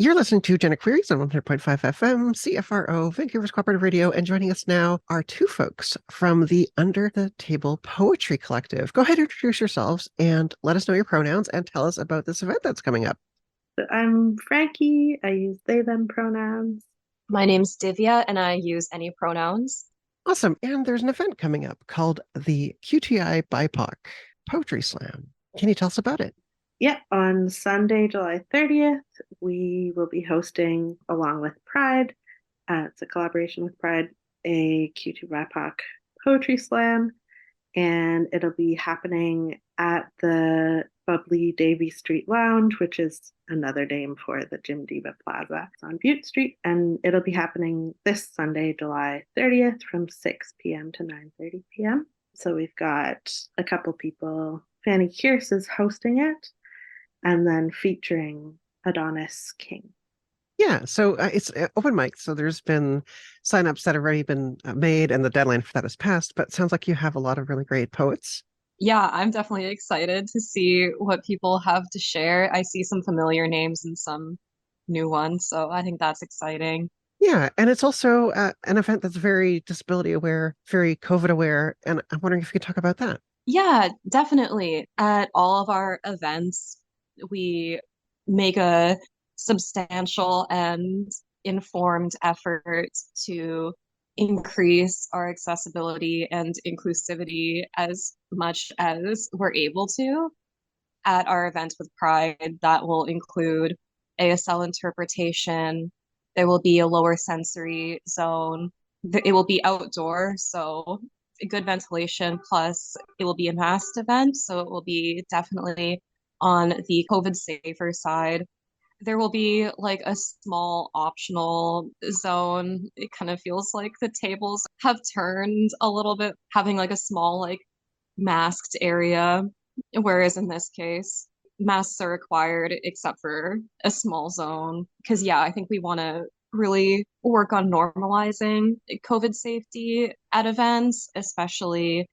You're listening to Jenna Queeries on 100.5 FM, CFRO, Vancouver's Cooperative Radio, and joining us now are two folks from the Under the Table Poetry Collective. Go ahead and introduce yourselves and let us know your pronouns and tell us about this event that's coming up. I'm Frankie. I use they, them pronouns. My name's Divya, and I use any pronouns. Awesome. And there's an event coming up called the QTI BIPOC Poetry Slam. Can you tell us about it? Yeah, on Sunday, July 30th, we will be hosting, along with Pride, it's a collaboration with Pride, a Q2 BIPOC poetry slam, and it'll be happening at the Bubbly Davy Street Lounge, which is another name for the Jim Diva Plaza. It's on Butte Street, and it'll be happening this Sunday, July 30th from 6 p.m. to 9:30 p.m. So we've got a couple people. Fanny Kierce is hosting it, and then featuring Adonis King. Yeah, so it's open mic. So there's been signups that have already been made, and the deadline for that has passed. But it sounds like you have a lot of really great poets. Yeah, I'm definitely excited to see what people have to share. I see some familiar names and some new ones, so I think that's exciting. Yeah, and it's also an event that's very disability aware, very COVID aware, and I'm wondering if you could talk about that. Yeah, definitely. At all of our events, we make a substantial and informed effort to increase our accessibility and inclusivity as much as we're able to. At our event with Pride, that will include ASL interpretation. There will be a lower sensory zone. It will be outdoor, so good ventilation, plus it will be a masked event, so it will be definitely on the COVID safer side. There will be like a small optional zone. It kind of feels like the tables have turned a little bit, having like a small like masked area, whereas in this case, masks are required except for a small zone. Because, yeah, I think we want to really work on normalizing COVID safety at events, especially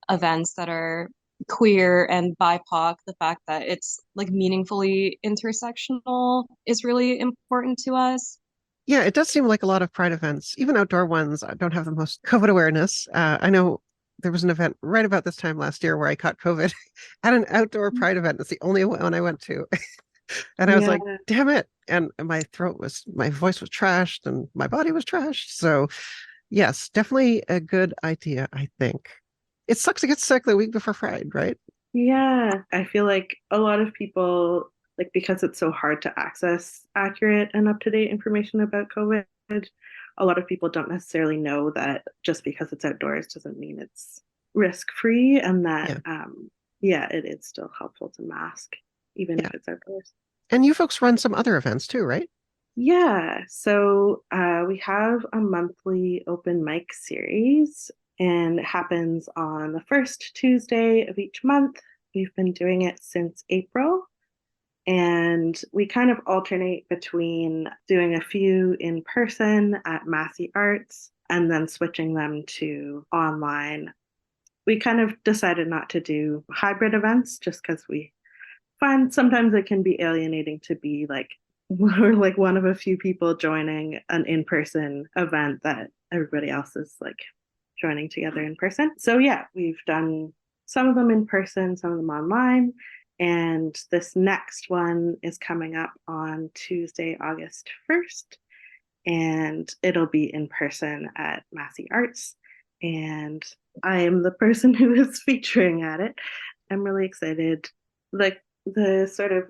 events that are queer and BIPOC. The fact that it's like meaningfully intersectional is really important to us. Yeah, it does seem like a lot of Pride events, even outdoor ones, don't have the most COVID awareness. I know there was an event right about this time last year where I caught COVID at an outdoor Pride event. It's the only one I went to. And I was Yeah, like, damn it. And my voice was trashed and my body was trashed. So, yes, definitely a good idea, I think. It sucks to get sick the week before Pride, right? yeah. I feel like a lot of people, like, because it's so hard to access accurate and up-to-date information about COVID, a lot of people don't necessarily know that just because it's outdoors doesn't mean it's risk-free, and that, Yeah. yeah, it is still helpful to mask, even Yeah. if it's outdoors. And you folks run some other events too, right? Yeah, so we have a monthly open mic series, and it happens on the first Tuesday of each month. We've been doing it since April, and we kind of alternate between doing a few in person at Massey Arts and then switching them to online. We kind of decided not to do hybrid events just because we find sometimes it can be alienating to be like we're like one of a few people joining an in-person event that everybody else is like joining together in person. So yeah, we've done some of them in person, some of them online. And this next one is coming up on Tuesday, August 1st, and it'll be in person at Massey Arts. And I am the person who is featuring at it. I'm really excited. Like the sort of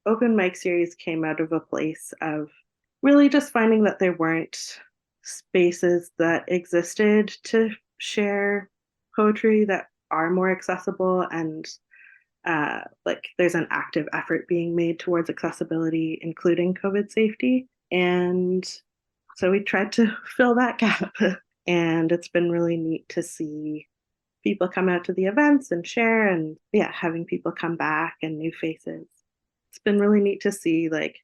open mic series came out of a place of really just finding that there weren't spaces that existed to share poetry that are more accessible, and like there's an active effort being made towards accessibility, including COVID safety. And so we tried to fill that gap. And it's been really neat to see people come out to the events and share, and yeah, having people come back and new faces. It's been really neat to see, like,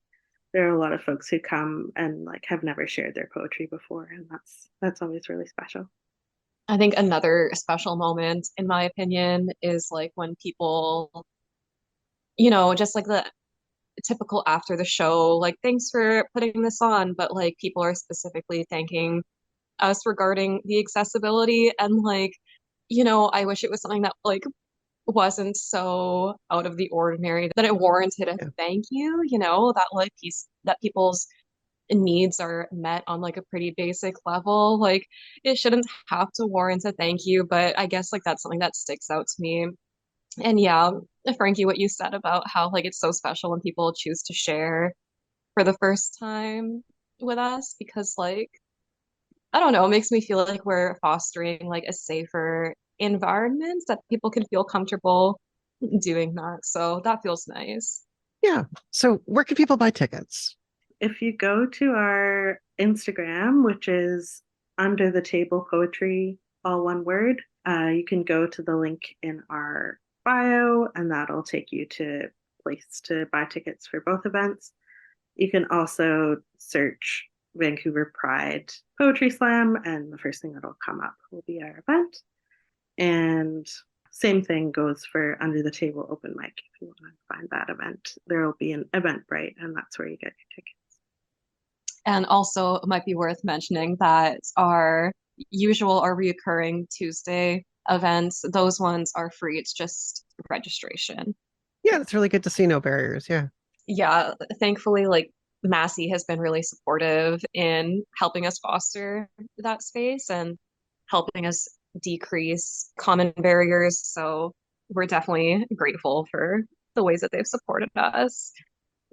there are a lot of folks who come and like have never shared their poetry before, and that's always really special. I think another special moment, in my opinion, is like when people, just like typical after the show, like, thanks for putting this on, but like people are specifically thanking us regarding the accessibility. And like, I wish it was something that like wasn't so out of the ordinary that it warranted a Yeah. thank you, that like that people's needs are met on like a pretty basic level. Like it shouldn't have to warrant a thank you, but I guess like that's something that sticks out to me. And yeah, Frankie, what you said about how like it's so special when people choose to share for the first time with us, because like I don't know, it makes me feel like we're fostering like a safer environment that people can feel comfortable doing that. So that feels nice. Yeah. So where can people buy tickets? If you go to our Instagram, which is under the table poetry, all one word, you can go to the link in our bio, and that'll take you to a place to buy tickets for both events. You can also search Vancouver Pride Poetry Slam, and the first thing that'll come up will be our event. And same thing goes for Under the Table Open Mic. If you want to find that event, there will be an Eventbrite, and that's where you get your tickets. And also, it might be worth mentioning that our usual or reoccurring Tuesday events, those ones are free. It's just registration. Yeah, it's really good to see no barriers. Yeah. Yeah, thankfully, like Massey has been really supportive in helping us foster that space and helping us decrease common barriers. So we're definitely grateful for the ways that they've supported us.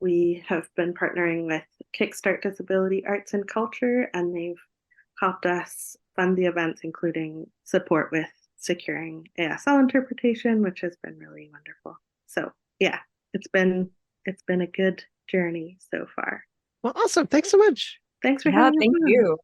We have been partnering with Kickstart Disability Arts and Culture, and they've helped us fund the events, including support with securing ASL interpretation, which has been really wonderful. So yeah, it's been a good journey so far. Well, awesome. Thanks so much. Thanks for Yeah, having us thank on. you.